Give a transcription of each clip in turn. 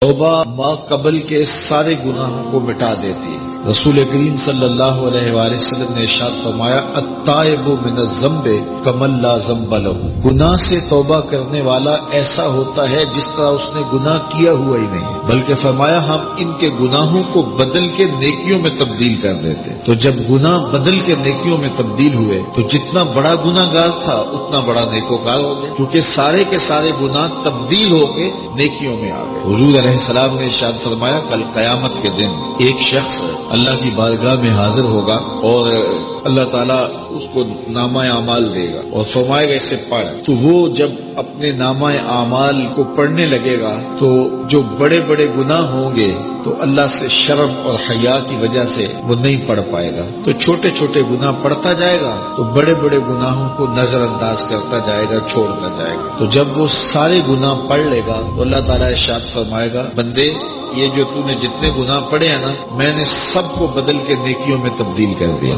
توبہ ما قبل کے سارے گناہوں کو مٹا دیتی ہے۔ رسول کریم صلی اللہ علیہ وآلہ وسلم نے ارشاد فرمایا التائب من الذنب کمن لا ذنب له، گناہ سے توبہ کرنے والا ایسا ہوتا ہے جس طرح اس نے گناہ کیا ہوا ہی نہیں، بلکہ فرمایا ہم ان کے گناہوں کو بدل کے نیکیوں میں تبدیل کر دیتے۔ تو جب گناہ بدل کے نیکیوں میں تبدیل ہوئے تو جتنا بڑا گناہ گار تھا اتنا بڑا نیکوکار ہو گیا، کیونکہ سارے کے سارے گناہ تبدیل ہو کے نیکیوں میں آ گئے۔ حضور علیہ السلام نے ارشاد فرمایا کل قیامت کے دن ایک شخص اللہ کی بارگاہ میں حاضر ہوگا اور اللہ تعالیٰ اس کو نامہ اعمال دے گا اور فرمائے گا اسے پڑھ، تو وہ جب اپنے نامہ اعمال کو پڑھنے لگے گا تو جو بڑے بڑے گناہ ہوں گے تو اللہ سے شرم اور حیا کی وجہ سے وہ نہیں پڑھ پائے گا، تو چھوٹے چھوٹے گناہ پڑھتا جائے گا تو بڑے بڑے گناہوں کو نظر انداز کرتا جائے گا، چھوڑتا جائے گا۔ تو جب وہ سارے گناہ پڑھ لے گا تو اللہ تعالیٰ ارشاد فرمائے گا بندے یہ جو تو نے جتنے گناہ پڑھے ہیں نا میں نے سب کو بدل کے نیکیوں میں تبدیل کر دیا۔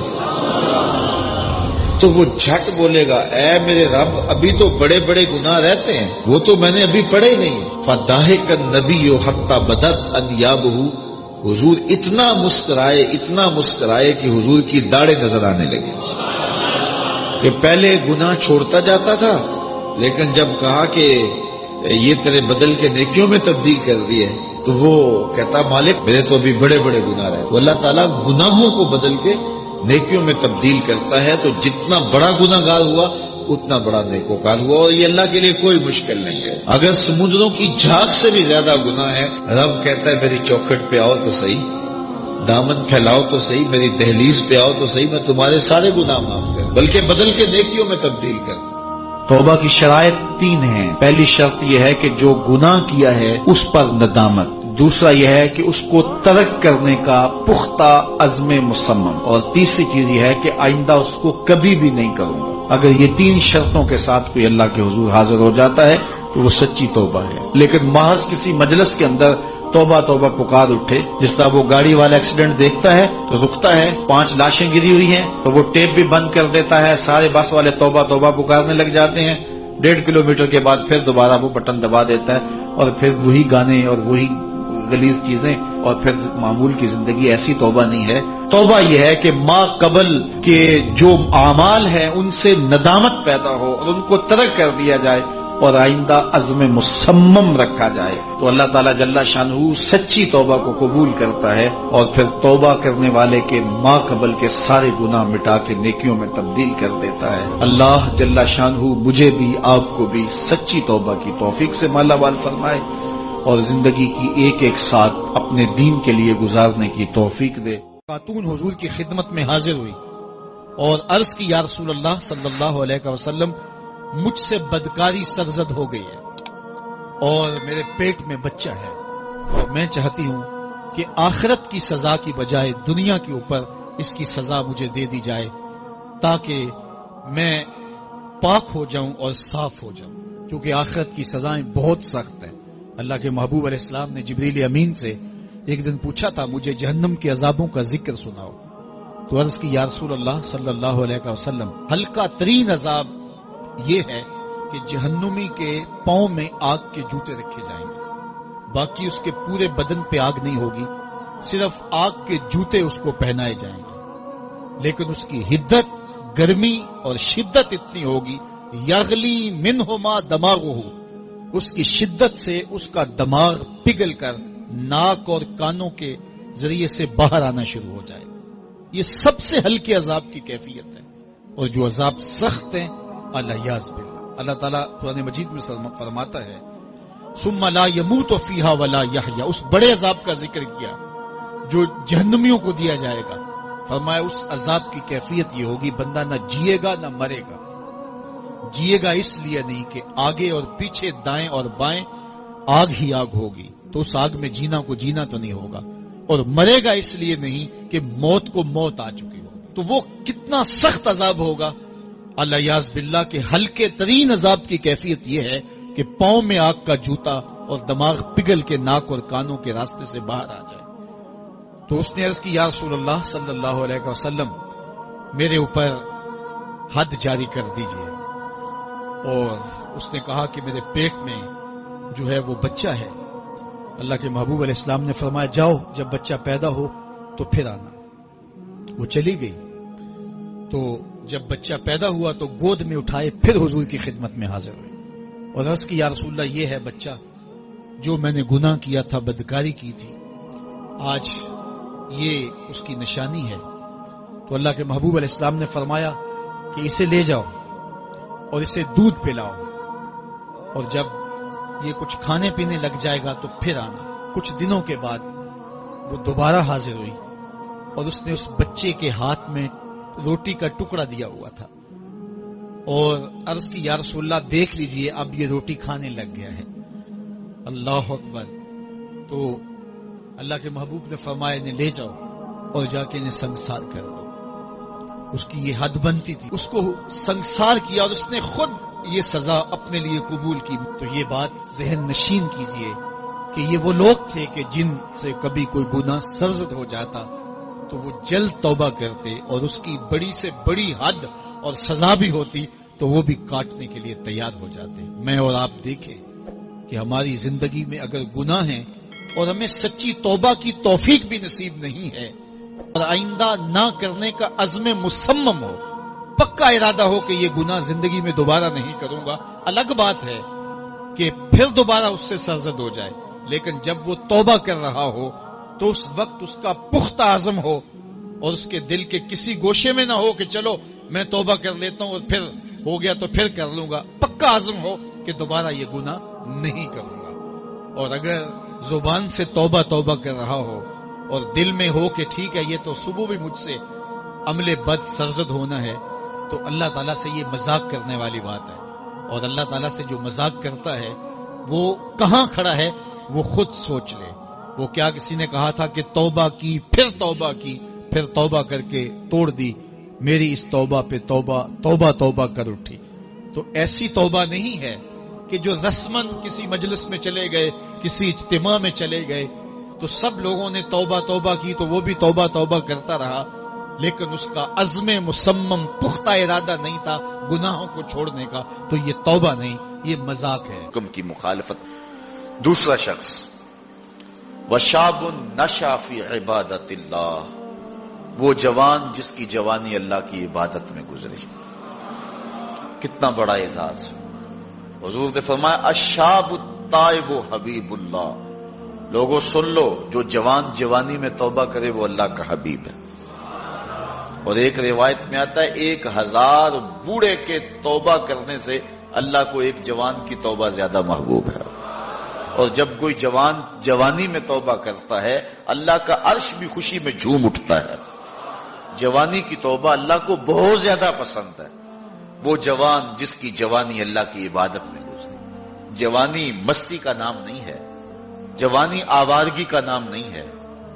تو وہ جھٹ بولے گا اے میرے رب ابھی تو بڑے بڑے گناہ رہتے ہیں، وہ تو میں نے ابھی پڑھے نہیں۔ فضاحک النبی حتی بدت انیابہ، حضور اتنا مسکرائے کہ حضور کی داڑھیں نظر آنے لگی کہ پہلے گناہ چھوڑتا جاتا تھا لیکن جب کہا کہ یہ تیرے بدل کے نیکیوں میں تبدیل کر دیے تو وہ کہتا مالک میرے تو ابھی بڑے بڑے گناہ رہے۔ تو اللہ تعالیٰ گناہوں کو بدل کے نیکیوں میں تبدیل کرتا ہے، تو جتنا بڑا گناہ گار ہوا اتنا بڑا نیکوکار ہوا، اور یہ اللہ کے لیے کوئی مشکل نہیں ہے۔ اگر سمندروں کی جھاگ سے بھی زیادہ گناہ ہے رب کہتا ہے میری چوکھٹ پہ آؤ تو صحیح، دامن پھیلاؤ تو صحیح، میری دہلیز پہ آؤ تو صحیح، میں تمہارے سارے گناہ معاف کر بلکہ بدل کے نیکیوں میں تبدیل کر۔ توبہ کی شرائط 3 ہیں۔ پہلی شرط یہ ہے کہ جو گناہ کیا ہے اس پر ندامت، دوسرا یہ ہے کہ اس کو ترک کرنے کا پختہ عزم مصمم، اور تیسری چیز یہ ہے کہ آئندہ اس کو کبھی بھی نہیں کروں گا۔ اگر یہ 3 شرطوں کے ساتھ کوئی اللہ کے حضور حاضر ہو جاتا ہے تو وہ سچی توبہ ہے۔ لیکن محض کسی مجلس کے اندر توبہ توبہ پکار اٹھے، جس طرح وہ گاڑی والا ایکسیڈنٹ دیکھتا ہے تو رکتا ہے، 5 لاشیں گری ہوئی ہیں تو وہ ٹیپ بھی بند کر دیتا ہے، سارے بس والے توبہ توبہ پکارنے لگ جاتے ہیں، 1.5 کلومیٹر کے بعد پھر دوبارہ وہ بٹن دبا دیتا ہے اور پھر وہی گانے اور وہی غلیظ چیزیں اور پھر معمول کی زندگی۔ ایسی توبہ نہیں ہے۔ توبہ یہ ہے کہ ما قبل کے جو اعمال ہیں ان سے ندامت پیدا ہو اور ان کو ترک کر دیا جائے اور آئندہ عزم مصمم رکھا جائے، تو اللہ تعالیٰ جل شانہ سچی توبہ کو قبول کرتا ہے اور پھر توبہ کرنے والے کے ما قبل کے سارے گناہ مٹا کے نیکیوں میں تبدیل کر دیتا ہے۔ اللہ جل شانہ مجھے بھی آپ کو بھی سچی توبہ کی توفیق سے مالا مال فرمائے اور زندگی کی ایک ایک ساتھ اپنے دین کے لیے گزارنے کی توفیق دے۔ خاتون حضور کی خدمت میں حاضر ہوئی اور عرض کی یا رسول اللہ صلی اللہ علیہ وسلم مجھ سے بدکاری سرزد ہو گئی ہے اور میرے پیٹ میں بچہ ہے، اور میں چاہتی ہوں کہ آخرت کی سزا کی بجائے دنیا کے اوپر اس کی سزا مجھے دے دی جائے تاکہ میں پاک ہو جاؤں اور صاف ہو جاؤں، کیونکہ آخرت کی سزائیں بہت سخت ہیں۔ اللہ کے محبوب علیہ السلام نے جبریل امین سے ایک دن پوچھا تھا مجھے جہنم کے عذابوں کا ذکر سناؤ، تو عرض کی یا رسول اللہ صلی اللہ علیہ وسلم ہلکا ترین عذاب یہ ہے کہ جہنمی کے پاؤں میں آگ کے جوتے رکھے جائیں گے، باقی اس کے پورے بدن پہ آگ نہیں ہوگی، صرف آگ کے جوتے اس کو پہنائے جائیں گے، لیکن اس کی حدت، گرمی اور شدت اتنی ہوگی یغلی منہما دماغہ، اس کی شدت سے اس کا دماغ پگھل کر ناک اور کانوں کے ذریعے سے باہر آنا شروع ہو جائے گا۔ یہ سب سے ہلکے عذاب کی کیفیت ہے، اور جو عذاب سخت ہیں الیاذ باللہ۔ اللہ تعالیٰ قرآن مجید میں فرماتا ہے ثم لا يموت فیہا ولا یحیا، اس بڑے عذاب کا ذکر کیا جو جہنمیوں کو دیا جائے گا، فرمایا اس عذاب کی کیفیت یہ ہوگی بندہ نہ جیے گا نہ مرے گا۔ جیے گا اس لیے نہیں کہ آگے اور پیچھے دائیں اور بائیں آگ ہی آگ ہوگی، تو اس آگ میں جینا کو جینا تو نہیں ہوگا، اور مرے گا اس لیے نہیں کہ موت کو موت آ چکی ہو۔ تو وہ کتنا سخت عذاب ہوگا الیاذ باللہ کہ ہلکے ترین عذاب کی کیفیت یہ ہے کہ پاؤں میں آگ کا جوتا اور دماغ پگھل کے ناک اور کانوں کے راستے سے باہر آ جائے۔ تو اس نے عرض کی یا رسول اللہ صلی اللہ علیہ وسلم میرے اوپر حد جاری کر دیجئے، اور اس نے کہا کہ میرے پیٹ میں جو ہے وہ بچہ ہے۔ اللہ کے محبوب علیہ السلام نے فرمایا جاؤ جب بچہ پیدا ہو تو پھر آنا. وہ چلی گئی. تو جب بچہ پیدا ہوا تو گود میں اٹھائے پھر حضور کی خدمت میں حاضر ہوئی اور عرض کی یا رسول اللہ یہ ہے بچہ جو میں نے گناہ کیا تھا، بدکاری کی تھی، آج یہ اس کی نشانی ہے. تو اللہ کے محبوب علیہ السلام نے فرمایا کہ اسے لے جاؤ اور اسے دودھ پلاؤ اور جب یہ کچھ کھانے پینے لگ جائے گا تو پھر آنا. کچھ دنوں کے بعد وہ دوبارہ حاضر ہوئی اور اس نے اس بچے کے ہاتھ میں روٹی کا ٹکڑا دیا ہوا تھا اور عرض کی یا رسول اللہ دیکھ لیجئے اب یہ روٹی کھانے لگ گیا ہے. اللہ اکبر. تو اللہ کے محبوب نے فرمایا انہیں لے جاؤ اور جا کے انہیں سنگسار کر دو. اس کی یہ حد بنتی تھی، اس کو سنگسار کیا اور اس نے خود یہ سزا اپنے لیے قبول کی. تو یہ بات ذہن نشین کیجئے کہ یہ وہ لوگ تھے کہ جن سے کبھی کوئی گناہ سرزد ہو جاتا تو وہ جلد توبہ کرتے اور اس کی بڑی سے بڑی حد اور سزا بھی ہوتی تو وہ بھی کاٹنے کے لیے تیار ہو جاتے. میں اور آپ دیکھیں کہ ہماری زندگی میں اگر گناہ ہیں اور ہمیں سچی توبہ کی توفیق بھی نصیب نہیں ہے اور آئندہ نہ کرنے کا عزم مصمم ہو، پکا ارادہ ہو کہ یہ گناہ زندگی میں دوبارہ نہیں کروں گا، الگ بات ہے کہ پھر دوبارہ اس سے سرزد ہو جائے، لیکن جب وہ توبہ کر رہا ہو تو اس وقت اس کا پختہ عزم ہو اور اس کے دل کے کسی گوشے میں نہ ہو کہ چلو میں توبہ کر لیتا ہوں اور پھر ہو گیا تو پھر کر لوں گا. پکا عزم ہو کہ دوبارہ یہ گناہ نہیں کروں گا. اور اگر زبان سے توبہ توبہ کر رہا ہو اور دل میں ہو کہ ٹھیک ہے یہ تو صبح بھی مجھ سے عمل بد سرزد ہونا ہے، تو اللہ تعالیٰ سے یہ مذاق کرنے والی بات ہے. اور اللہ تعالیٰ سے جو مذاق کرتا ہے وہ کہاں کھڑا ہے وہ خود سوچ لے. وہ کیا کسی نے کہا تھا کہ توبہ کی پھر توبہ کر کے توڑ دی، میری اس توبہ پہ توبہ کر اٹھی. تو ایسی توبہ نہیں ہے کہ جو رسمن کسی مجلس میں چلے گئے، کسی اجتماع میں چلے گئے تو سب لوگوں نے توبہ کی تو وہ بھی توبہ کرتا رہا، لیکن اس کا عزم مصمم پختہ ارادہ نہیں تھا گناہوں کو چھوڑنے کا. تو یہ توبہ نہیں، یہ مذاق ہے. حکم کی مخالفت. دوسرا شخص وشاب نشا فی عبادت اللہ، وہ جوان جس کی جوانی اللہ کی عبادت میں گزری. کتنا بڑا اعزاز. حضور نے فرمایا الشاب التائب حبیب اللہ. لوگوں سن لو، جو جوان جوانی میں توبہ کرے وہ اللہ کا حبیب ہے. اور ایک روایت میں آتا ہے 1000 بوڑھے کے توبہ کرنے سے اللہ کو ایک جوان کی توبہ زیادہ محبوب ہے. اور جب کوئی جوان جوانی میں توبہ کرتا ہے اللہ کا عرش بھی خوشی میں جھوم اٹھتا ہے. جوانی کی توبہ اللہ کو بہت زیادہ پسند ہے. وہ جوان جس کی جوانی اللہ کی عبادت میں گزری. جوانی مستی کا نام نہیں ہے، جوانی آوارگی کا نام نہیں ہے،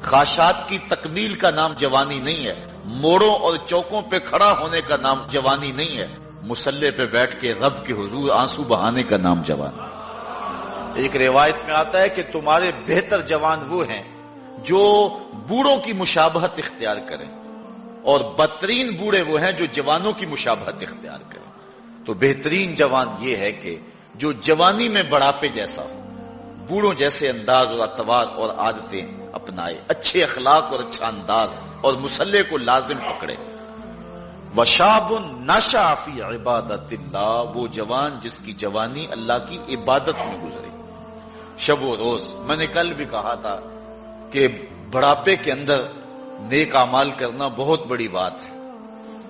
خواہشات کی تکمیل کا نام جوانی نہیں ہے، موڑوں اور چوکوں پہ کھڑا ہونے کا نام جوانی نہیں ہے، مصلی پہ بیٹھ کے رب کے حضور آنسو بہانے کا نام جوانی. ایک روایت میں آتا ہے کہ تمہارے بہتر جوان وہ ہیں جو بوڑھوں کی مشابہت اختیار کریں اور بدترین بوڑھے وہ ہیں جو جوانوں کی مشابہت اختیار کریں. تو بہترین جوان یہ ہے کہ جو جوانی میں بڑھاپے جیسا ہو، بوڑھوں جیسے انداز اور اطوار اور عادتیں اپنائے، اچھے اخلاق اور اچھا انداز اور مصلی کو لازم پکڑے. وشاب نشا فی عبادت اللہ، وہ جوان جس کی جوانی اللہ کی عبادت میں گزری. شب و روز. میں نے کل بھی کہا تھا کہ بڑھاپے کے اندر نیک اعمال کرنا بہت بڑی بات ہے،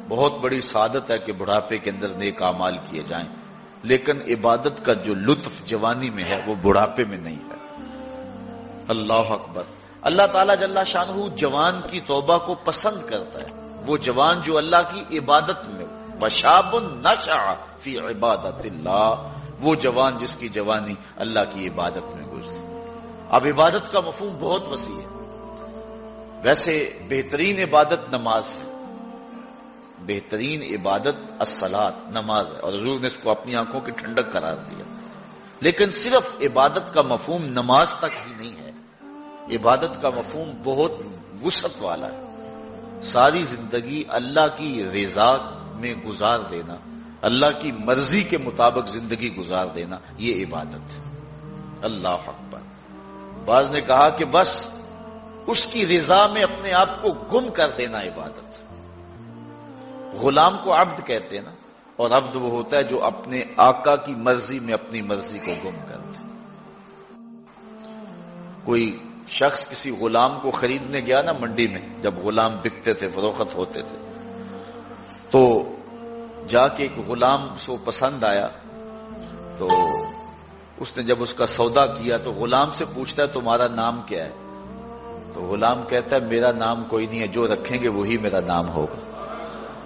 بہت بڑی سعادت ہے کہ بڑھاپے کے اندر نیک اعمال کیے جائیں، لیکن عبادت کا جو لطف جوانی میں ہے وہ بڑھاپے میں نہیں ہے. اللہ اکبر. اللہ تعالیٰ جل شانہ جوان کی توبہ کو پسند کرتا ہے. وہ جوان جو اللہ کی عبادت میں. وشاب نشأ فی عبادت اللہ، وہ جوان جس کی جوانی اللہ کی عبادت میں گزری. اب عبادت کا مفہوم بہت وسیع ہے. ویسے بہترین عبادت نماز ہے، بہترین عبادت الصلاۃ نماز ہے، اور حضور نے اس کو اپنی آنکھوں کی ٹھنڈک قرار دیا. لیکن صرف عبادت کا مفہوم نماز تک ہی نہیں ہے. عبادت کا مفہوم بہت وسعت والا ہے. ساری زندگی اللہ کی رضا میں گزار دینا، اللہ کی مرضی کے مطابق زندگی گزار دینا، یہ عبادت ہے. اللہ اکبر. بعض نے کہا کہ بس اس کی رضا میں اپنے آپ کو گم کر دینا عبادت. غلام کو عبد کہتے ہیں نا، اور عبد وہ ہوتا ہے جو اپنے آقا کی مرضی میں اپنی مرضی کو گم کرتے. کوئی شخص کسی غلام کو خریدنے گیا نا منڈی میں، جب غلام بکتے تھے فروخت ہوتے تھے، تو جا کے ایک غلام کو پسند آیا، تو اس نے جب اس کا سودا کیا تو غلام سے پوچھتا ہے تمہارا نام کیا ہے؟ تو غلام کہتا ہے میرا نام کوئی نہیں ہے، جو رکھیں گے وہی میرا نام ہوگا.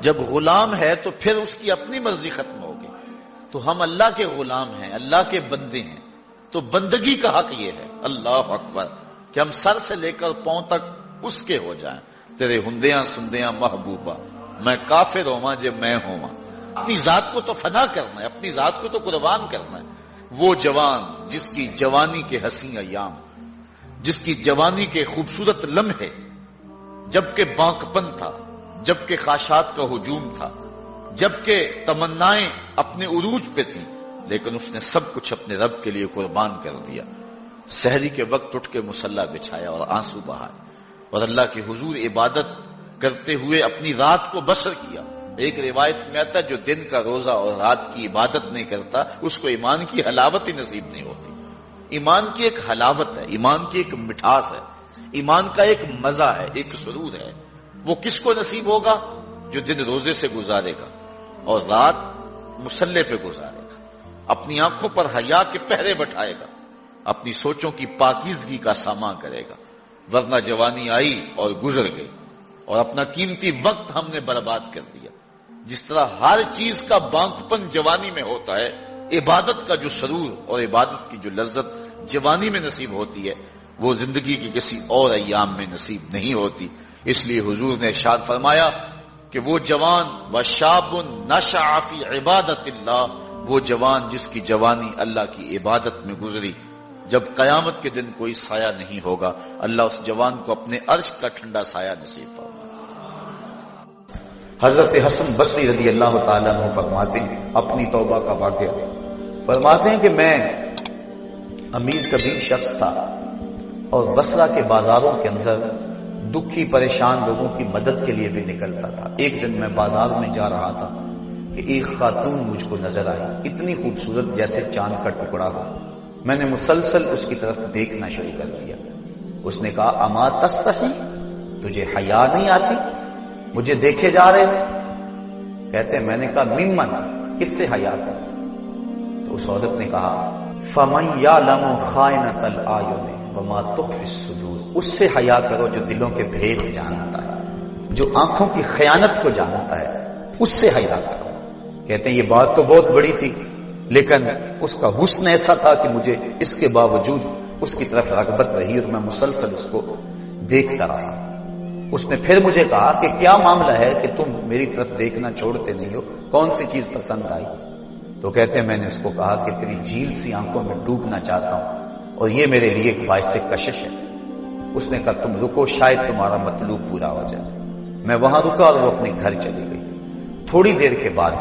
جب غلام ہے تو پھر اس کی اپنی مرضی ختم ہوگی. تو ہم اللہ کے غلام ہیں، اللہ کے بندے ہیں، تو بندگی کا حق یہ ہے اللہ اکبر کہ ہم سر سے لے کر پاؤں تک اس کے ہو جائیں. تیرے ہندیاں سندیاں محبوبہ، میں کافر ہوواں جے میں ہوواں. اپنی ذات کو تو فنا کرنا ہے، اپنی ذات کو تو قربان کرنا ہے. وہ جوان جس کی جوانی کے حسین ایام، جس کی جوانی کے خوبصورت لمحے، جبکہ بانکپن تھا، جبکہ خاشات کا ہجوم تھا، جبکہ تمنائیں اپنے عروج پہ تھیں، لیکن اس نے سب کچھ اپنے رب کے لیے قربان کر دیا. سحری کے وقت اٹھ کے مصلی بچھایا اور آنسو بہائے اور اللہ کے حضور عبادت کرتے ہوئے اپنی رات کو بسر کیا. ایک روایت میں آتا ہے جو دن کا روزہ اور رات کی عبادت نہیں کرتا اس کو ایمان کی حلاوت ہی نصیب نہیں ہوتی. ایمان کی ایک حلاوت ہے، ایمان کی ایک مٹھاس ہے، ایمان کا ایک مزہ ہے، ایک سرور ہے. وہ کس کو نصیب ہوگا؟ جو دن روزے سے گزارے گا اور رات مصلی پہ گزارے گا، اپنی آنکھوں پر حیا کے پہرے بٹھائے گا، اپنی سوچوں کی پاکیزگی کا سامان کرے گا. ورنہ جوانی آئی اور گزر گئی اور اپنا قیمتی وقت ہم نے برباد کر دیا. جس طرح ہر چیز کا بانکپن جوانی میں ہوتا ہے، عبادت کا جو سرور اور عبادت کی جو لذت جوانی میں نصیب ہوتی ہے وہ زندگی کے کسی اور ایام میں نصیب نہیں ہوتی. اس لیے حضور نے ارشاد فرمایا کہ وہ جوان وشاب نشأ فی عبادت اللہ، وہ جوان جس کی جوانی اللہ کی عبادت میں گزری، جب قیامت کے دن کوئی سایہ نہیں ہوگا اللہ اس جوان کو اپنے عرش کا ٹھنڈا سایہ نصیب فرمائے. حضرت حسن بصری رضی اللہ تعالیٰ عنہ فرماتے ہیں اپنی توبہ کا واقعہ، فرماتے ہیں کہ میں امیر کبیر شخص تھا اور بصرہ کے بازاروں کے اندر دکھی پریشان لوگوں کی مدد کے لیے بھی نکلتا تھا. ایک دن میں بازار میں جا رہا تھا کہ ایک خاتون مجھ کو نظر آئی، اتنی خوبصورت جیسے چاند کا ٹکڑا ہو. میں نے مسلسل اس کی طرف دیکھنا شروع کر دیا. اس نے کہا اما تستحی، تجھے حیا نہیں آتی؟ مجھے دیکھے جا رہے ہو؟ کہتے ہیں میں نے کہا ممن، کس سے حیا کر؟ تو اس عورت نے کہا فمن یعلم خائنۃ الاعین وما تخفی الصدور، اس سے حیا کرو جو دلوں کے بھید جانتا ہے، جو آنکھوں کی خیانت کو جانتا ہے، اس سے حیا کرو. کہتے ہیں یہ بات تو بہت بڑی تھی لیکن اس کا حسن ایسا تھا کہ مجھے اس کے باوجود اس کی طرف رغبت رہی اور میں مسلسل اس کو دیکھتا رہا. اس نے پھر مجھے کہا کہ کیا معاملہ ہے کہ تم میری طرف دیکھنا چھوڑتے نہیں ہو، کون سی چیز پسند آئی؟ تو کہتے ہیں میں نے اس کو کہا کہ تیری جھیل سی آنکھوں میں ڈوبنا چاہتا ہوں اور یہ میرے لیے ایک باعث کشش ہے. اس نے کہا تم رکو، شاید تمہارا مطلوب پورا ہو جائے. میں وہاں رکا اور وہ اپنے گھر چلی گئی. تھوڑی دیر کے بعد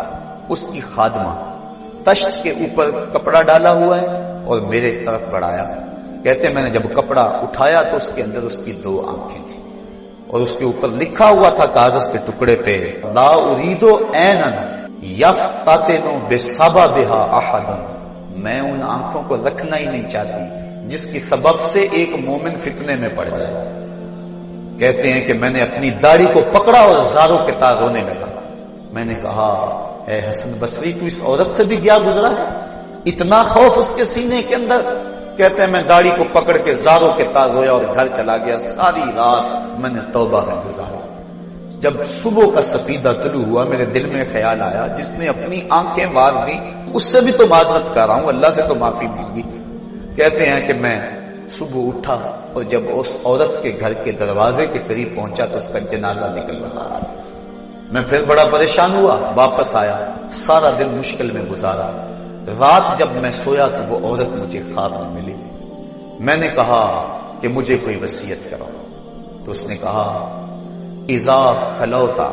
اس کی خادمہ تشت کے اوپر کپڑا ڈالا ہوا ہے اور میرے طرف بڑھایا. کہتے ہیں میں نے جب کپڑا اٹھایا تو اس کے اندر اس کی 2 آنکھیں تھیں اور اس کے اوپر لکھا ہوا تھا کاغذ کے ٹکڑے پہ لا اريد عینا یفتتن بسببها احد، میں ان آنکھوں کو رکھنا ہی نہیں چاہتی جس کی سبب سے ایک مومن فتنے میں پڑ جائے. کہتے ہیں کہ میں نے اپنی داڑھی کو پکڑا اور زاروں کے تار رونے لگا. میں نے کہا اے حسن بصری تو اس عورت سے بھی گیا گزرا ہے، اتنا خوف اس کے سینے کے اندر. کہتے ہیں میں داڑھی کو پکڑ کے زاروں کے تار رویا اور گھر چلا گیا. ساری رات میں نے توبہ میں گزاری. جب صبح کا سفیدہ طلوع ہوا میرے دل میں خیال آیا جس نے اپنی آنکھیں مار دی اس سے بھی تو معذرت کر رہا ہوں، اللہ سے تو معافی مانگی. کہتے ہیں کہ میں صبح اٹھا اور جب اس عورت کے گھر کے دروازے کے قریب پہنچا تو اس کا جنازہ نکل رہا تھا. میں پھر بڑا پریشان ہوا، واپس آیا، سارا دن مشکل میں گزارا. رات جب میں سویا تو وہ عورت مجھے خواب میں ملی. میں نے کہا کہ مجھے کوئی وصیت کرو. تو اس نے کہا اذا خلوتا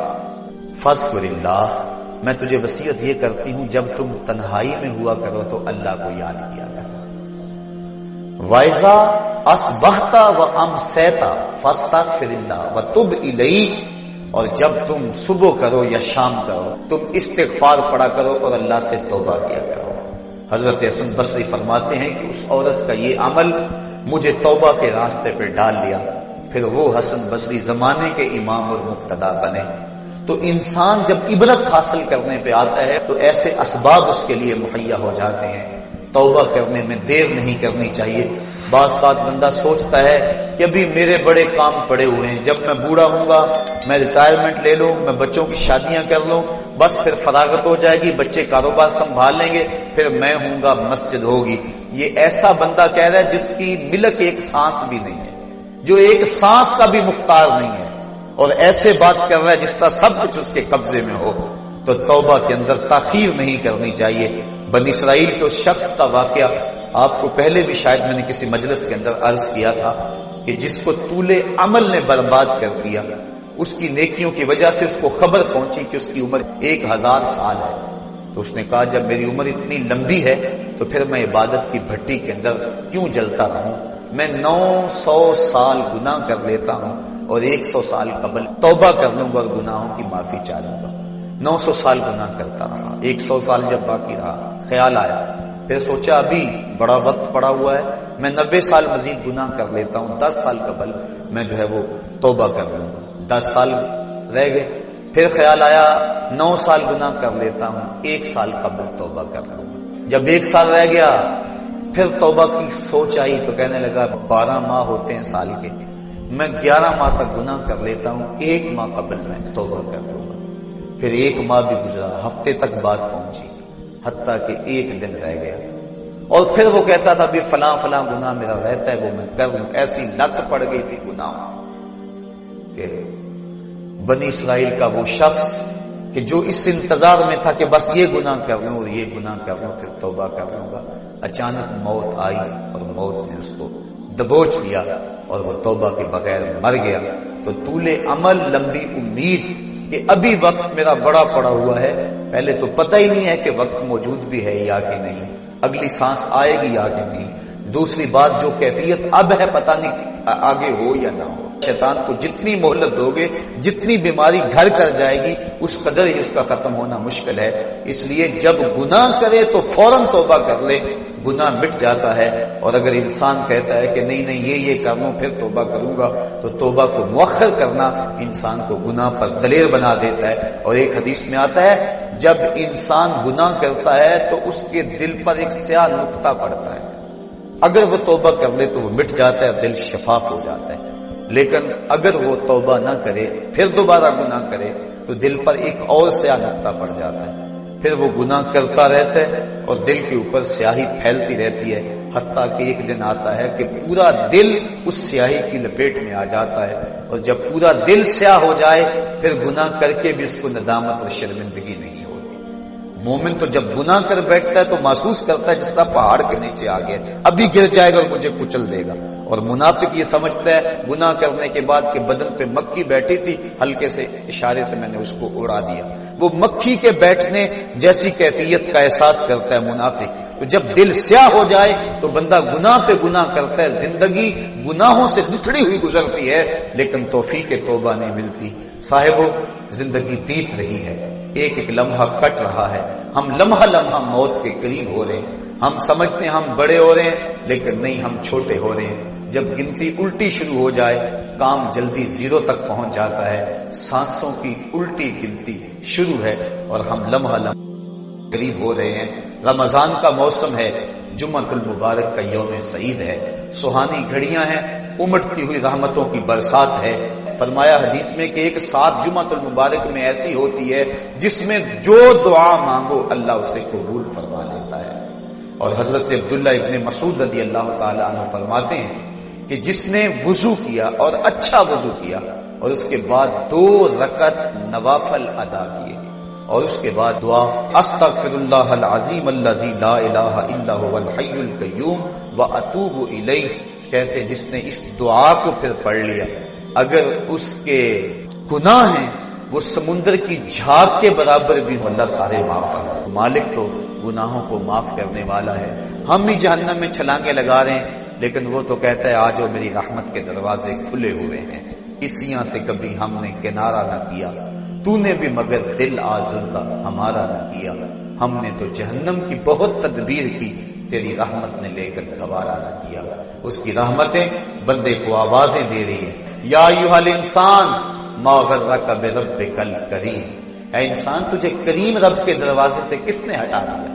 فاذکر اللہ، میں تجھے وصیت یہ کرتی ہوں جب تم تنہائی میں ہوا کرو تو اللہ کو یاد کیا کرو. وَإِذَا أَصْبَحْتَ وَأَمْسَيْتَ فَاسْتَغْفِرِ اللَّهَ وَتُبْ إِلَيْهِ، اور جب تم صبح کرو یا شام کرو تم استغفار پڑھا کرو اور اللہ سے توبہ کیا کرو۔ حضرت حسن بصری فرماتے ہیں کہ اس عورت کا یہ عمل مجھے توبہ کے راستے پہ ڈال لیا، پھر وہ حسن بصری زمانے کے امام اور مقتدا بنے۔ تو انسان جب عبرت حاصل کرنے پہ آتا ہے تو ایسے اسباب اس کے لیے مہیا ہو جاتے ہیں، توبہ کرنے میں دیر نہیں کرنی چاہیے۔ بعض بات بندہ سوچتا ہے کہ ابھی میرے بڑے کام پڑے ہوئے ہیں، جب میں بوڑھا ہوں گا میں ریٹائرمنٹ لے لوں، میں بچوں کی شادیاں کر لوں، بس پھر فراغت ہو جائے گی، بچے کاروبار سنبھال لیں گے، پھر میں ہوں گا، مسجد ہوگی۔ یہ ایسا بندہ کہہ رہا ہے جس کی ملک ایک سانس بھی نہیں ہے، جو ایک سانس کا بھی مختار نہیں ہے، اور ایسے بات کر رہا ہے جس طرح سب کچھ اس کے قبضے میں ہو۔ تو توبہ کے اندر تاخیر نہیں کرنی چاہیے۔ بنی اسرائیل کے اس شخص کا واقعہ آپ کو پہلے بھی شاید میں نے کسی مجلس کے اندر عرض کیا تھا کہ جس کو طول عمل نے برباد کر دیا، اس کی نیکیوں کی وجہ سے اس کو خبر پہنچی کہ اس کی عمر 1000 سال ہے، تو اس نے کہا جب میری عمر اتنی لمبی ہے تو پھر میں عبادت کی بھٹی کے اندر کیوں جلتا رہوں، میں 900 سال گناہ کر لیتا ہوں اور 100 سال قبل توبہ کر لوں گا اور گناہوں کی معافی چاہوں گا۔ 900 سال گناہ کرتا رہا، 100 سال جب باقی رہا خیال آیا، پھر سوچا ابھی بڑا وقت پڑا ہوا ہے، میں 90 سال مزید گناہ کر لیتا ہوں، 10 سال قبل میں جو ہے وہ توبہ کر لوں گا۔ 10 سال رہ گئے، پھر خیال آیا 9 سال گناہ کر لیتا ہوں، 1 سال قبل توبہ کر لوں گا۔ جب 1 سال رہ گیا پھر توبہ کی سوچ آئی تو کہنے لگا 12 ماہ ہوتے ہیں سال کے، میں 11 ماہ تک گناہ کر لیتا ہوں، 1 ماہ قبل میں توبہ کر لوں گا۔ پھر 1 ماہ بھی گزرا، ہفتے تک بات پہنچی، حتیٰ کہ 1 دن رہ گیا، اور پھر وہ کہتا تھا بھی فلاں فلاں گناہ میرا رہتا ہے وہ میں کر لوں۔ ایسی لت پڑ گئی تھی گناہ کہ بنی اسرائیل کا وہ شخص کہ جو اس انتظار میں تھا کہ بس یہ گناہ کر لوں اور یہ گناہ کر لوں پھر توبہ کر لوں گا، اچانک موت آئی اور موت نے اس کو دبوچ لیا اور وہ توبہ کے بغیر مر گیا۔ تو طول عمل، لمبی امید کہ ابھی وقت میرا بڑا پڑا ہوا ہے، پہلے تو پتہ ہی نہیں ہے کہ وقت موجود بھی ہے یا کہ نہیں، اگلی سانس آئے گی یا کہ نہیں، دوسری بات جو کیفیت اب ہے پتہ نہیں آگے ہو یا نہ ہو۔ شیطان کو جتنی مہلت دو گے، جتنی بیماری گھر کر جائے گی، اس قدر ہی اس کا ختم ہونا مشکل ہے۔ اس لیے جب گناہ کرے تو فوراً توبہ کر لے، گناہ مٹ جاتا ہے۔ اور اگر انسان کہتا ہے کہ نہیں نہیں یہ کر لوں پھر توبہ کروں گا، تو توبہ کو مؤخر کرنا انسان کو گناہ پر دلیر بنا دیتا ہے۔ اور ایک حدیث میں آتا ہے جب انسان گناہ کرتا ہے تو اس کے دل پر ایک سیاہ نقطہ پڑتا ہے، اگر وہ توبہ کر لے تو وہ مٹ جاتا ہے، دل شفاف ہو جاتا ہے۔ لیکن اگر وہ توبہ نہ کرے پھر دوبارہ گناہ کرے تو دل پر ایک اور سیاہ نقطہ پڑ جاتا ہے، پھر وہ گناہ کرتا رہتا ہے اور دل کے اوپر سیاہی پھیلتی رہتی ہے، حتیٰ کہ ایک دن آتا ہے کہ پورا دل اس سیاہی کی لپیٹ میں آ جاتا ہے، اور جب پورا دل سیاہ ہو جائے پھر گناہ کر کے بھی اس کو ندامت اور شرمندگی نہیں ہوتی۔ مومن تو جب گناہ کر بیٹھتا ہے تو محسوس کرتا ہے جس طرح پہاڑ کے نیچے آ گیا، ابھی گر جائے گا اور مجھے کچل دے گا۔ اور منافق یہ سمجھتا ہے گناہ کرنے کے بعد کہ بدن پہ مکھی بیٹھی تھی، ہلکے سے اشارے سے میں نے اس کو اڑا دیا، وہ مکھی کے بیٹھنے جیسی کیفیت کا احساس کرتا ہے منافق۔ تو جب دل سیاہ ہو جائے تو بندہ گناہ پہ گناہ کرتا ہے، زندگی گناہوں سے لتڑی ہوئی گزرتی ہے لیکن توفیق توبہ نہیں ملتی۔ صاحبو، زندگی بیت رہی ہے، ایک ایک لمحہ کٹ رہا ہے، ہم لمحہ لمحہ موت کے قریب ہو رہے ہیں، ہم سمجھتے ہیں ہم بڑے ہو رہے ہیں لیکن نہیں، ہم چھوٹے ہو رہے ہیں۔ جب گنتی الٹی شروع ہو جائے کام جلدی 0 تک پہنچ جاتا ہے، سانسوں کی الٹی گنتی شروع ہے اور ہم لمحہ لمحہ قریب ہو رہے ہیں۔ رمضان کا موسم ہے، جمعۃ المبارک کا یوم سعید ہے، سہانی گھڑیاں ہیں، امٹتی ہوئی رحمتوں کی برسات ہے۔ فرمایا حدیث میں کہ ایک ساتھ جمعۃ المبارک میں ایسی ہوتی ہے جس میں جو دعا مانگو اللہ اسے قبول فرما لیتا ہے۔ اور حضرت عبداللہ ابن مسعود رضی اللہ تعالی عنہ فرماتے ہیں کہ جس نے وضو کیا اور اچھا وضو کیا اور اس کے بعد 2 رکعت نوافل ادا کیے اور اس کے بعد دعا استغفر اللہ العظیم الذی لا الہ الا هو الحی القیوم واتوب الیہ، کہتے جس نے اس دعا کو پھر پڑھ لیا، اگر اس کے گناہ ہیں وہ سمندر کی جھاگ کے برابر بھی ہو اللہ سارے معاف کر۔ مالک تو گناہوں کو معاف کرنے والا ہے، ہم ہی جہنم میں چھلانگیں لگا رہے ہیں لیکن وہ تو کہتا ہے آجو میری رحمت کے دروازے کھلے ہوئے ہیں، اسیاں سے کبھی ہم نے کنارہ نہ کیا، تو نے بھی مگر دل آزردہ ہمارا نہ کیا، ہم نے تو جہنم کی بہت تدبیر کی، تیری رحمت نے لے کر گوارا نہ کیا۔ اس کی رحمتیں بندے کو آوازیں دے رہی ہیں، یا ایھا الانسان ما غرک بربک الکریم، اے انسان تجھے کریم رب کے دروازے سے کس نے ہٹا دیا؟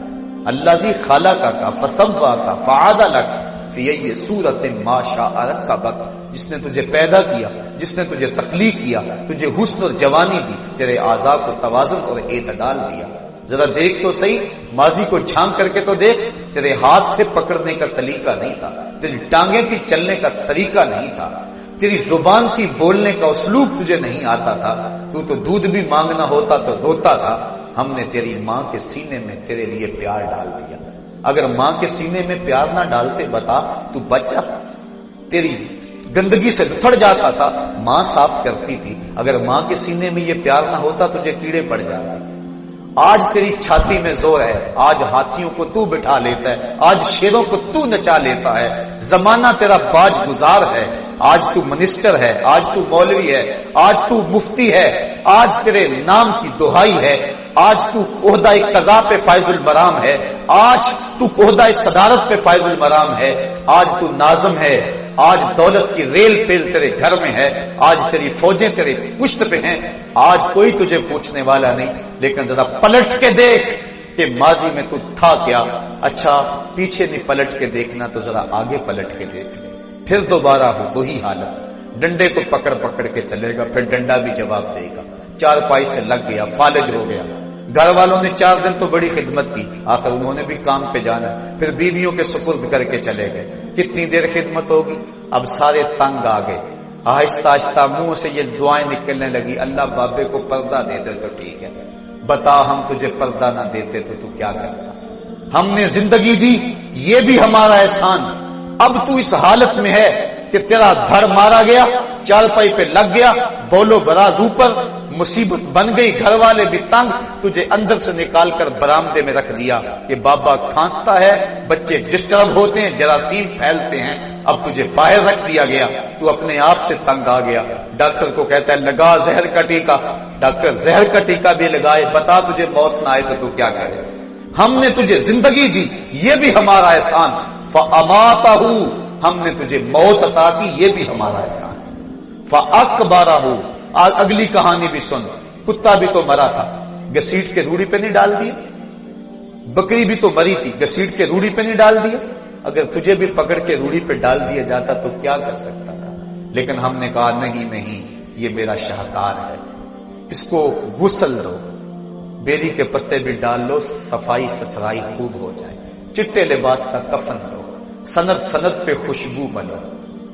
الذی خلقک فسواک فعدلک فی ای صورت ما شاء رکبک، جس نے تجھے پیدا کیا، جس نے تجھے تخلیق کیا، تجھے حسن اور جوانی دی، تیرے اعضاء کو توازن اور اعتدال دیا۔ ذرا دیکھ تو صحیح، ماضی کو جھانک کر کے تو دیکھ، تیرے ہاتھ سے پکڑنے کا سلیقہ نہیں تھا، تیری ٹانگیں تھی چلنے کا طریقہ نہیں تھا، تیری زبان تھی بولنے کا اسلوب تجھے نہیں آتا تھا، تو دودھ بھی مانگنا ہوتا تو روتا تھا۔ ہم نے تیری ماں کے سینے میں تیرے لیے پیار ڈال دیا، اگر ماں کے سینے میں پیار نہ ڈالتے بتا تو بچہ تیری گندگی سے لتھڑ جاتا تھا، ماں صاف کرتی تھی، اگر ماں کے سینے میں یہ پیار نہ ہوتا تجھے کیڑے پڑ جاتے۔ آج تیری چھاتی میں زور ہے، آج ہاتھیوں کو تو بٹھا لیتا ہے، آج شیروں کو تو نچا لیتا ہے، زمانہ تیرا باج گزار ہے، آج تو منسٹر ہے، آج تو مولوی ہے، آج تو مفتی ہے، آج تیرے نام کی دہائی ہے، آج تو عہدہ قضا پہ فائز المرام ہے، آج تو عہدہ صدارت پہ فائز المرام ہے، آج تو ناظم ہے، آج دولت کی ریل پیل تیرے گھر میں ہے، آج تیری فوجیں تیرے پشت پہ ہیں، آج کوئی تجھے پوچھنے والا نہیں، لیکن ذرا پلٹ کے دیکھ کہ ماضی میں تو تھا کیا۔ اچھا پیچھے نہیں پلٹ کے دیکھنا تو ذرا آگے پلٹ کے دیکھ لے، پھر دوبارہ ہو وہی حالت، ڈنڈے کو پکڑ پکڑ کے چلے گا، پھر ڈنڈا بھی جواب دے گا، چارپائی سے لگ گیا، فالج ہو گیا، گھر والوں نے 4 دن تو بڑی خدمت کی، آخر انہوں نے بھی کام پہ جانا، پھر بیویوں کے سپرد کر کے چلے گئے، کتنی دیر خدمت ہوگی، اب سارے تنگ آ گئے، آہستہ آہستہ منہ سے یہ دعائیں نکلنے لگی، اللہ بابے کو پردہ دے دے تو ٹھیک ہے، بتا ہم تجھے پردہ نہ دیتے تو کیا کرتا، ہم نے زندگی دی یہ بھی ہمارا احسان، اب تو اس حالت میں ہے کہ تیرا دھڑ مارا گیا، چارپائی پہ لگ گیا، بولو براز اوپر، مصیبت بن گئی، گھر والے بھی تنگ، تجھے اندر سے نکال کر برآمدے میں رکھ دیا کہ بابا کھانستا ہے، بچے ڈسٹرب ہوتے ہیں، جراثیم پھیلتے ہیں، اب تجھے باہر رکھ دیا گیا، تو اپنے آپ سے تنگ آ گیا، ڈاکٹر کو کہتا ہے لگا زہر کا ٹیکہ، ڈاکٹر زہر کا ٹیکہ بھی لگائے، بتا تجھے موت نہ آئے تو کیا کرے، ہم نے تجھے زندگی دی یہ بھی ہمارا احسان، فَأَمَاتَهُ ہم نے تجھے موت عطا کی یہ بھی ہمارا احسان، فَأَكْبَرَهُ اگلی کہانی بھی سن، کتا بھی تو مرا تھا، گسیٹ کے روڑی پہ نہیں ڈال دیا، بکری بھی تو مری تھی، گسیٹ کے روڑی پہ نہیں ڈال دیا، اگر تجھے بھی پکڑ کے روڑی پہ ڈال دیا جاتا تو کیا کر سکتا تھا، لیکن ہم نے کہا نہیں یہ میرا شاہکار ہے، اس کو غسل دو، بیری کے پتے بھی ڈال لو، صفائی ستھرائی خوب ہو جائے، چٹے لباس کا کفن دو، سند پہ خوشبو بنو،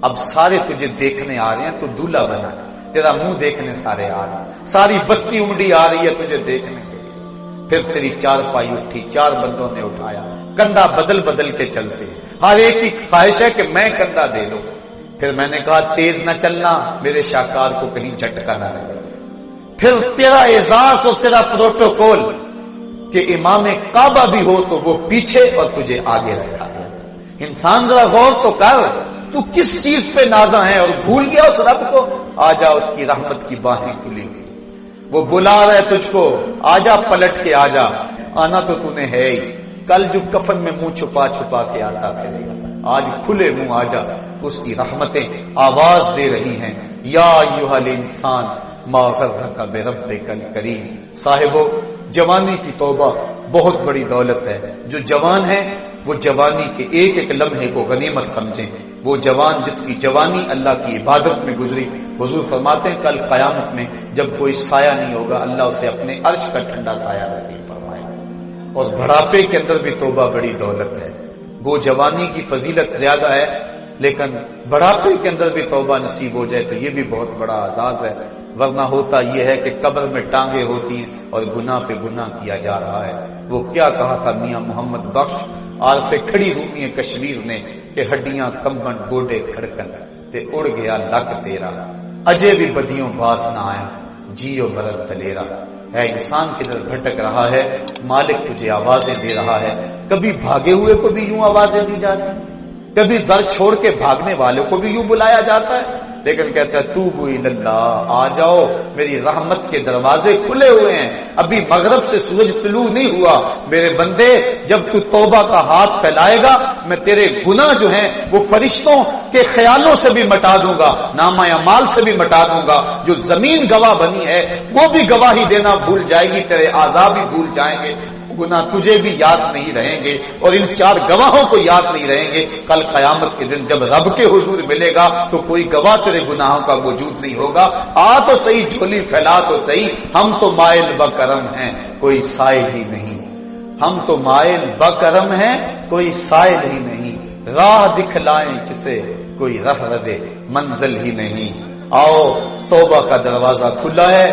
اب سارے تجھے دیکھنے آ رہے ہیں تو دولہا بنا، تیرا منہ دیکھنے سارے آ رہے ہیں، ساری بستی امڑی آ رہی ہے تجھے دیکھنے کے لیے، پھر تیری چارپائی اٹھی، 4 بندوں نے اٹھایا، کندھا بدل بدل کے چلتے، ہر ایک کی خواہش ہے کہ میں کندھا دے لوں، پھر میں نے کہا تیز نہ چلنا میرے شاہکار کو کہیں جھٹکا نہ لگے، پھر تیرا اعزاز اور تیرا پروٹوکول کہ امام کعبہ بھی ہو تو وہ پیچھے اور تجھے آگے رکھا گیا، انسان ذرا غور تو کر، تو کس چیز پہ نازا ہے اور بھول گیا اس رب کو، آجا اس کی رحمت کی باہیں کھلی ہوئی، وہ بلا رہا ہے تجھ کو، آجا پلٹ کے آجا، آنا تو نے ہے ہی، کل جو کفن میں منہ چھپا چھپا کے آتا پھرے گا، آج کھلے منہ آجا، اس کی رحمتیں آواز دے رہی ہیں، یا ایھا الانسان ما غرک بربک الکریم۔ صاحبو جوانی کی توبہ بہت بڑی دولت ہے، جو جوان ہے وہ جوانی کے ایک ایک لمحے کو غنیمت سمجھیں، وہ جوان جس کی جوانی اللہ کی عبادت میں گزری، حضور فرماتے ہیں کل قیامت میں جب کوئی سایہ نہیں ہوگا اللہ اسے اپنے عرش کا ٹھنڈا سایہ نصیب فرمائے گا، اور بڑھاپے کے اندر بھی توبہ بڑی دولت ہے، وہ جوانی کی فضیلت زیادہ ہے لیکن بڑھاپے کے اندر بھی توبہ نصیب ہو جائے تو یہ بھی بہت بڑا اعزاز ہے، ورنہ ہوتا یہ ہے کہ قبر میں ٹانگیں ہوتی ہیں اور گناہ پہ گناہ کیا جا رہا ہے۔ وہ کیا کہا تھا میاں محمد بخش آر پہ کھڑی رومی کشمیر نے کہ ہڈیاں کمبن گوڈے کھڑکن تے اڑ گیا لک تیرا، اجے بھی بدیوں باز نہ آیا جیو مرد دلیرا۔ ہے انسان کدھر بھٹک رہا ہے، مالک تجھے آوازیں دے رہا ہے، کبھی بھاگے ہوئے کو بھی یوں آوازیں دی جاتی، کبھی در چھوڑ کے بھاگنے والوں کو بھی یوں بلایا جاتا ہے، لیکن کہتا ہے توبو اللہ، آ جاؤ، میری رحمت کے دروازے کھلے ہوئے ہیں، ابھی مغرب سے سورج طلوع نہیں ہوا، میرے بندے جب تو توبہ کا ہاتھ پھیلائے گا میں تیرے گناہ جو ہیں وہ فرشتوں کے خیالوں سے بھی مٹا دوں گا، نامہ اعمال سے بھی مٹا دوں گا، جو زمین گواہ بنی ہے وہ بھی گواہی دینا بھول جائے گی، تیرے اعضاء بھی بھول جائیں گے، گناہ تجھے بھی یاد نہیں رہیں گے اور ان 4 گواہوں کو یاد نہیں رہیں گے۔ کل قیامت کے دن جب رب کے حضور ملے گا تو کوئی گواہ تیرے گناہوں کا موجود نہیں ہوگا۔ آ تو صحیح، جھولی پھیلا تو صحیح، ہم تو مائل بکرم ہیں کوئی سائل ہی نہیں، ہم تو مائل بکرم ہیں کوئی سائل ہی نہیں، راہ دکھلائیں کسے کوئی رہ رہے منزل ہی نہیں۔ آؤ، توبہ کا دروازہ کھلا ہے،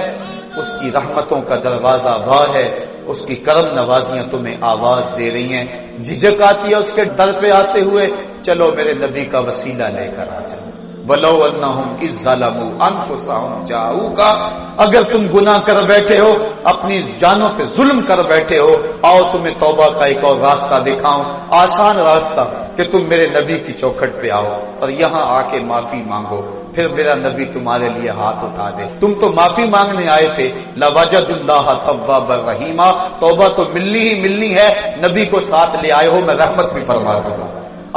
اس کی رحمتوں کا دروازہ واہ ہے، اس کی کرم نوازیاں تمہیں آواز دے رہی ہیں، جھجک آتی ہے اس کے در پہ آتے ہوئے، چلو میرے نبی کا وسیلہ لے کر آ چلو۔ وَلَوْ أَنَّهُمْ إِذْ ظَلَمُوا أَنفُسَهُمْ جَاءُوكَ، اگر تم گناہ کر بیٹھے ہو، اپنی جانوں پہ ظلم کر بیٹھے ہو، آؤ تمہیں توبہ کا ایک اور راستہ دکھاؤں، آسان راستہ، کہ تم میرے نبی کی چوکھٹ پہ آؤ اور یہاں آ کے معافی مانگو، پھر میرا نبی تمہارے لیے ہاتھ اٹھا دے۔ تم تو معافی مانگنے آئے تھے، لَوَجَدُ اللَّهَ تَوَّابًا رَحِيمًا، توبہ تو ملنی ہی ملنی ہے، نبی کو ساتھ لے آئے ہو، میں رحمت بھی فرما دوں گا،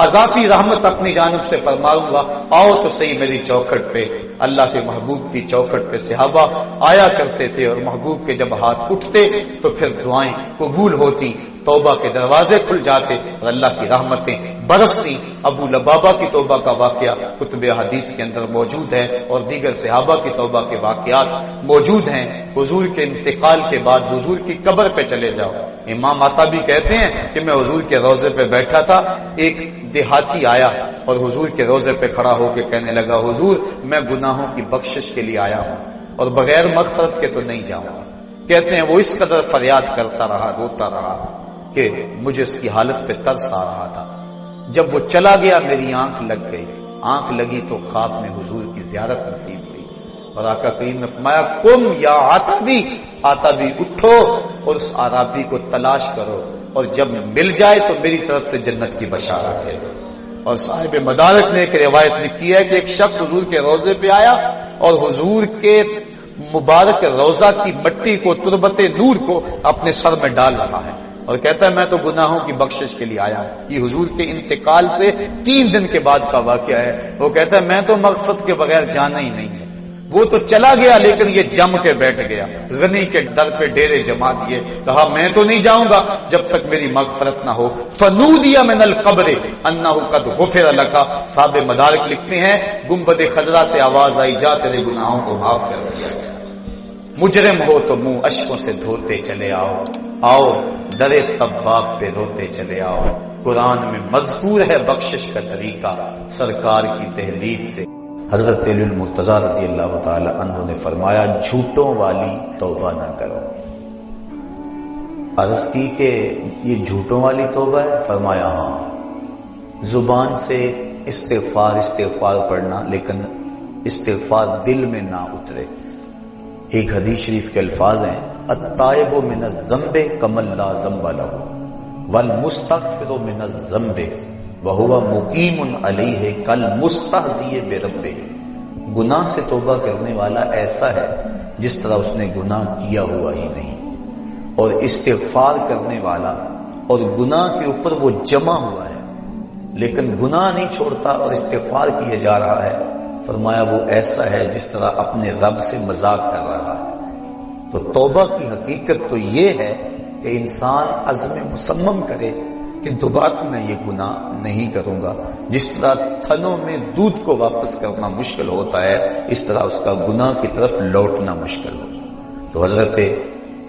اضافی رحمت اپنی جانب سے فرماؤں گا، آؤ تو صحیح میری چوکھٹ پہ۔ اللہ کے محبوب کی چوکھٹ پہ صحابہ آیا کرتے تھے اور محبوب کے جب ہاتھ اٹھتے تو پھر دعائیں قبول ہوتی، توبہ کے دروازے کھل جاتے اور اللہ کی رحمتیں برستی۔ ابو لبابہ کی توبہ کا واقعہ کتب حدیث کے اندر موجود ہے اور دیگر صحابہ کی توبہ کے واقعات موجود ہیں۔ حضور کے انتقال کے بعد حضور کی قبر پہ چلے جاؤ، امام عطابی کہتے ہیں کہ میں حضور کے روضے پہ بیٹھا تھا، ایک دیہاتی آیا اور حضور کے روضے پہ کھڑا ہو کے کہنے لگا، حضور میں گناہوں کی بخشش کے لیے آیا ہوں اور بغیر مغفرت کے تو نہیں جاؤں گا۔ کہتے ہیں وہ اس قدر فریاد کرتا رہا، روتا رہا کہ مجھے اس کی حالت پہ ترس آ رہا تھا۔ جب وہ چلا گیا میری آنکھ لگ گئی، آنکھ لگی تو خواب میں حضور کی زیارت نصیب ہوئی اور آقا کریم نے فرمایا، قم یا عتابی، عتابی اٹھو اور اس عرابی کو تلاش کرو اور جب مل جائے تو میری طرف سے جنت کی بشارت ہے۔ اور صاحب مدارک نے ایک روایت لکھی ہے کہ ایک شخص حضور کے روضے پہ آیا اور حضور کے مبارک روضہ کی مٹی کو، تربت نور کو اپنے سر میں ڈال رہا ہے اور کہتا ہے میں تو گناہوں کی بخشش کے لیے آیا ہوں۔ یہ حضور کے انتقال سے 3 دن کے بعد کا واقعہ ہے۔ وہ کہتا ہے میں تو مغفرت کے بغیر جانا ہی نہیں ہے۔ وہ تو چلا گیا لیکن یہ جم کے بیٹھ گیا، غنی کے در پہ ڈیرے جما دیے، کہا میں تو نہیں جاؤں گا جب تک میری مغفرت نہ ہو۔ فنودی من القبر انہ قد غفر لک، صاحب مدارک لکھتے ہیں گنبد خضرا سے آواز آئی، جا تیرے گناہوں کو معاف کر دیا گیا، مجرم ہو تو منہ اشکوں سے دھوتے چلے آؤ، آؤ درے طباب پہ روتے چلے آؤ۔ قرآن میں مذکور ہے بخشش کا طریقہ سرکار کی دہلیز سے۔ حضرت علی المرتضی رضی اللہ تعالی عنہ نے فرمایا، جھوٹوں والی توبہ نہ کرو۔ عرض کی کہ یہ جھوٹوں والی توبہ ہے؟ فرمایا ہاں، زبان سے استغفار پڑھنا لیکن استغفار دل میں نہ اترے۔ ایک حدیث شریف کے الفاظ ہیں، التائب من الذنب کمن لا ذنب له والمستغفر من الذنب وهو مقیم علیہ کالمستہزئ بربہ۔ گناہ سے توبہ کرنے والا ایسا ہے جس طرح اس نے گناہ کیا ہوا ہی نہیں، اور استغفار کرنے والا اور گناہ کے اوپر وہ جمع ہوا ہے لیکن گناہ نہیں چھوڑتا اور استغفار کیے جا رہا ہے، فرمایا وہ ایسا ہے جس طرح اپنے رب سے مذاق کر رہا ہے۔ تو توبہ کی حقیقت تو یہ ہے کہ انسان عزم مصمم کرے کہ دوبارہ میں یہ گناہ نہیں کروں گا۔ جس طرح تھنوں میں دودھ کو واپس کرنا مشکل ہوتا ہے، اس طرح اس کا گناہ کی طرف لوٹنا مشکل ہو۔ تو حضرت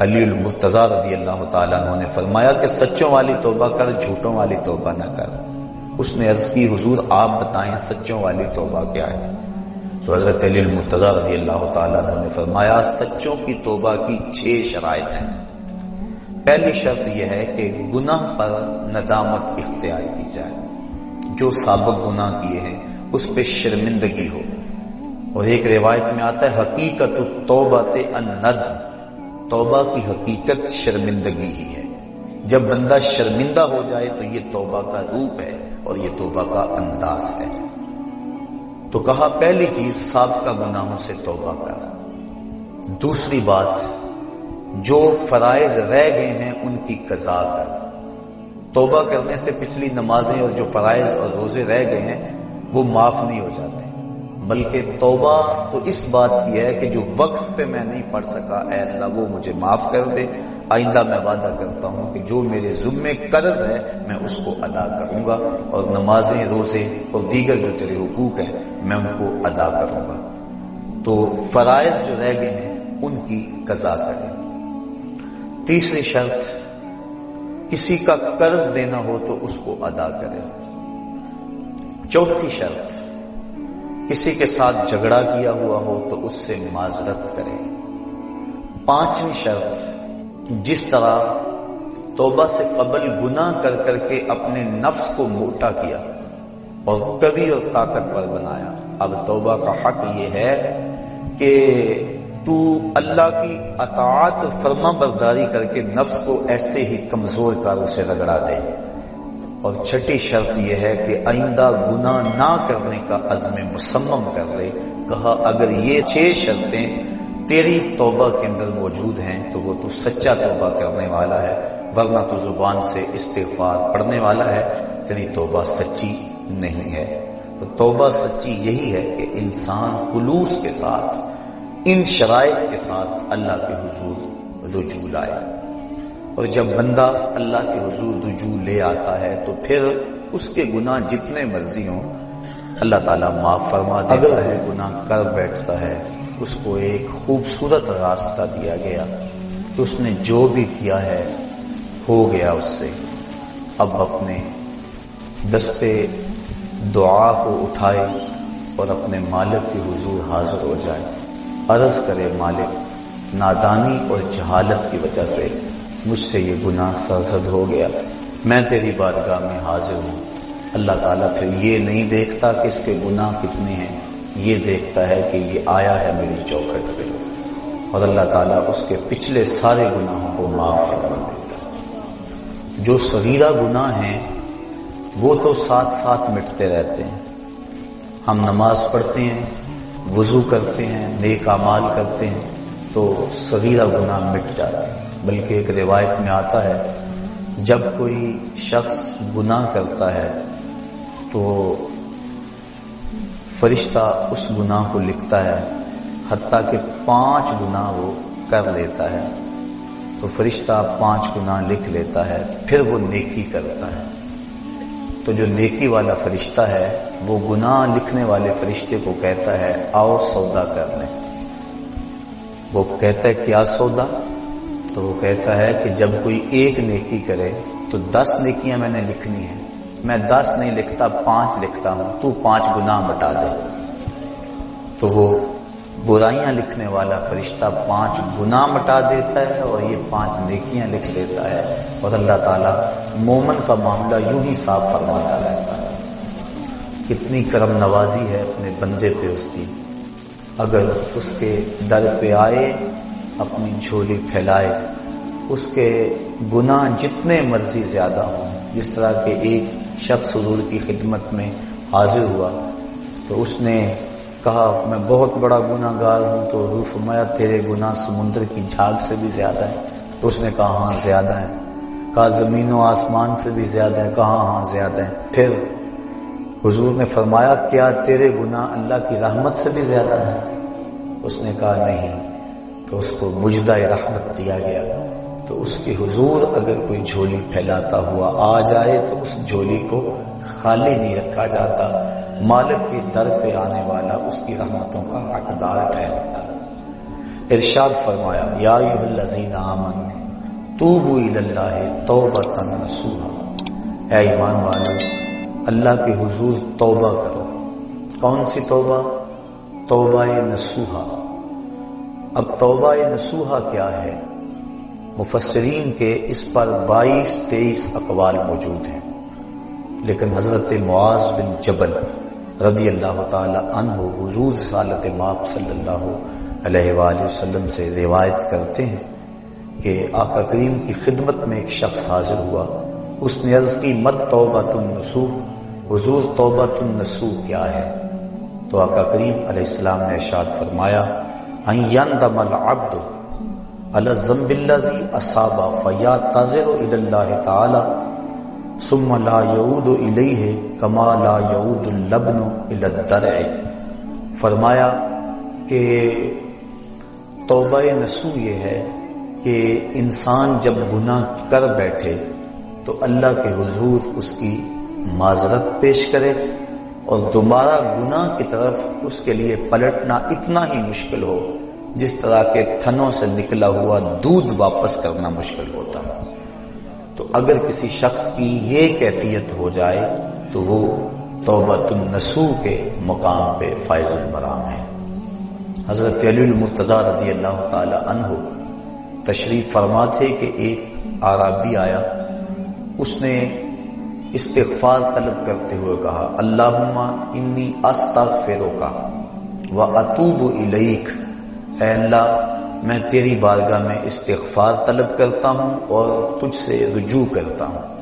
علی المرتضی رضی اللہ تعالیٰ عنہ نے فرمایا کہ سچوں والی توبہ کر، جھوٹوں والی توبہ نہ کر۔ اس نے عرض کی حضور آپ بتائیں سچوں والی توبہ کیا ہے؟ تو حضرت علی المرتضی رضی اللہ تعالیٰ عنہ نے فرمایا سچوں کی توبہ کی 6 شرائط ہیں۔ پہلی شرط یہ ہے کہ گناہ پر ندامت اختیار کی جائے، جو سابق گناہ کیے ہیں اس پہ شرمندگی ہو۔ اور ایک روایت میں آتا ہے حقیقت التوبۃ الندم، توبہ کی حقیقت شرمندگی ہی ہے۔ جب بندہ شرمندہ ہو جائے تو یہ توبہ کا روپ ہے اور یہ توبہ کا انداز ہے۔ تو کہا پہلی چیز سابقہ گناہوں سے توبہ کر۔ دوسری بات جو فرائض رہ گئے ہیں ان کی قضا کر۔ توبہ کرنے سے پچھلی نمازیں اور جو فرائض اور روزے رہ گئے ہیں وہ معاف نہیں ہو جاتے، بلکہ توبہ تو اس بات کی ہے کہ جو وقت پہ میں نہیں پڑھ سکا اے اللہ وہ مجھے معاف کر دے، آئندہ میں وعدہ کرتا ہوں کہ جو میرے ذمے قرض ہے میں اس کو ادا کروں گا، اور نمازیں روزے اور دیگر جو تیرے حقوق ہیں میں ان کو ادا کروں گا۔ تو فرائض جو رہ گئے ہیں ان کی قضا کریں۔ تیسری شرط کسی کا قرض دینا ہو تو اس کو ادا کریں۔ چوتھی شرط کسی کے ساتھ جھگڑا کیا ہوا ہو تو اس سے معذرت کریں۔ پانچویں شرط جس طرح توبہ سے قبل گناہ کر کر کے اپنے نفس کو موٹا کیا اور قوی اور طاقتور بنایا، اب توبہ کا حق یہ ہے کہ تو اللہ کی اطاعت اور فرما برداری کر کے نفس کو ایسے ہی کمزور کاروں سے رگڑا دے۔ اور چھٹی شرط یہ ہے کہ آئندہ گناہ نہ کرنے کا عزم مصمم کر لے۔ کہا اگر یہ 6 شرطیں تیری توبہ کے اندر موجود ہیں تو وہ تو سچا توبہ کرنے والا ہے، ورنہ تو زبان سے استغفار پڑھنے والا ہے، تیری توبہ سچی نہیں ہے۔ تو توبہ سچی یہی ہے کہ انسان خلوص کے ساتھ ان شرائط کے ساتھ اللہ کے حضور رجوع لائے، اور جب بندہ اللہ کے حضور رجوع لے آتا ہے تو پھر اس کے گناہ جتنے مرضی ہوں اللہ تعالیٰ معاف فرما دیتا ہے۔ گناہ کر بیٹھتا ہے اس کو ایک خوبصورت راستہ دیا گیا کہ اس نے جو بھی کیا ہے ہو گیا اس سے، اب اپنے دستے دعا کو اٹھائے اور اپنے مالک کے حضور حاضر ہو جائے، عرض کرے مالک نادانی اور جہالت کی وجہ سے مجھ سے یہ گناہ سرزد ہو گیا، میں تیری بارگاہ میں حاضر ہوں۔ اللہ تعالیٰ پھر یہ نہیں دیکھتا کہ اس کے گناہ کتنے ہیں، یہ دیکھتا ہے کہ یہ آیا ہے میری چوکھٹ پہ، اور اللہ تعالیٰ اس کے پچھلے سارے گناہوں کو معاف فرما دیتا ہے۔ جو صغیرہ گناہ ہیں وہ تو ساتھ ساتھ مٹتے رہتے ہیں، ہم نماز پڑھتے ہیں، وضو کرتے ہیں، نیک اعمال کرتے ہیں تو صغیرہ گناہ مٹ جاتے ہیں۔ بلکہ ایک روایت میں آتا ہے جب کوئی شخص گناہ کرتا ہے تو فرشتہ اس گناہ کو لکھتا ہے، حتیٰ کہ 5 گناہ وہ کر لیتا ہے تو فرشتہ 5 گناہ لکھ لیتا ہے، پھر وہ نیکی کرتا ہے تو جو نیکی والا فرشتہ ہے وہ گناہ لکھنے والے فرشتے کو کہتا ہے آؤ سودا کر لیں۔ وہ کہتا ہے کیا سودا؟ تو وہ کہتا ہے کہ جب کوئی ایک نیکی کرے تو 10 نیکیاں میں نے لکھنی ہیں، میں 10 نہیں لکھتا 5 لکھتا ہوں، تو 5 گناہ مٹا دے۔ تو وہ برائیاں لکھنے والا فرشتہ 5 گناہ مٹا دیتا ہے اور یہ 5 نیکیاں لکھ دیتا ہے، اور اللہ تعالیٰ مومن کا معاملہ یوں ہی صاف فرماتا رہتا ہے۔ کتنی کرم نوازی ہے اپنے بندے پہ اس کی، اگر اس کے در پہ آئے اپنی جھولی پھیلائے، اس کے گناہ جتنے مرضی زیادہ ہوں، جس طرح کہ ایک شخص حضور کی خدمت میں حاضر ہوا تو اس نے کہا میں بہت بڑا گناہ گار ہوں، تو حضور فرمایا تیرے گناہ سمندر کی جھاگ سے بھی زیادہ ہے؟ تو اس نے کہا ہاں زیادہ ہے۔ کہا زمین و آسمان سے بھی زیادہ ہے؟ کہا ہاں زیادہ ہے۔ پھر حضور نے فرمایا کیا تیرے گناہ اللہ کی رحمت سے بھی زیادہ ہے؟ اس نے کہا نہیں۔ تو اس کو مجدہ رحمت دیا گیا۔ تو اس کے حضور اگر کوئی جھولی پھیلاتا ہوا آ جائے تو اس جھولی کو خالی نہیں رکھا جاتا، مالک کے در پہ آنے والا اس کی رحمتوں کا حقدار ٹھہرتا۔ ارشاد فرمایا یا ایھا الذین آمنوا توبوا الی اللہ توبۃ نصوحا، اے ایمان والو اللہ کے حضور توبہ کرو۔ کون سی توبہ؟ توبہ نصوحا۔ اب توبہ نصوحا کیا ہے؟ مفسرین کے اس پر 22-23 اقوال موجود ہیں، لیکن حضرت معاذ بن جبل رضی اللہ تعالی عنہ حضور رسالت مآب صلی اللہ علیہ وآلہ وسلم سے روایت کرتے ہیں کہ آقا کریم کی خدمت میں ایک شخص حاضر ہوا. اس نے عرض کی مت توبۃ النصوح، حضور توبۃ النصوح کیا ہے؟ تو آقا کریم علیہ السلام نے ارشاد فرمایا ان یندم العبد علی الذنب الذی اصاب فیعتذر الی اللہ تعالی ثم لا یعود الیہ کما لا یعود اللبن الی الدرع. فرمایا کہ توبہ نصوح یہ ہے کہ انسان جب گناہ کر بیٹھے تو اللہ کے حضور اس کی معذرت پیش کرے اور دوبارہ گناہ کی طرف اس کے لیے پلٹنا اتنا ہی مشکل ہو جس طرح کے تھنوں سے نکلا ہوا دودھ واپس کرنا مشکل ہوتا ہے. تو اگر کسی شخص کی یہ کیفیت ہو جائے تو وہ توبۃ النصوح کے مقام پہ فائز المرام ہے. حضرت علی المرتضیٰ رضی اللہ تعالی عنہ تشریف فرما تھے کہ ایک اعرابی آیا، اس نے استغفار طلب کرتے ہوئے کہا اللہم انی استغفرک و اتوب الیک، اے اللہ میں تیری بارگاہ میں استغفار طلب کرتا ہوں اور تجھ سے رجوع کرتا ہوں.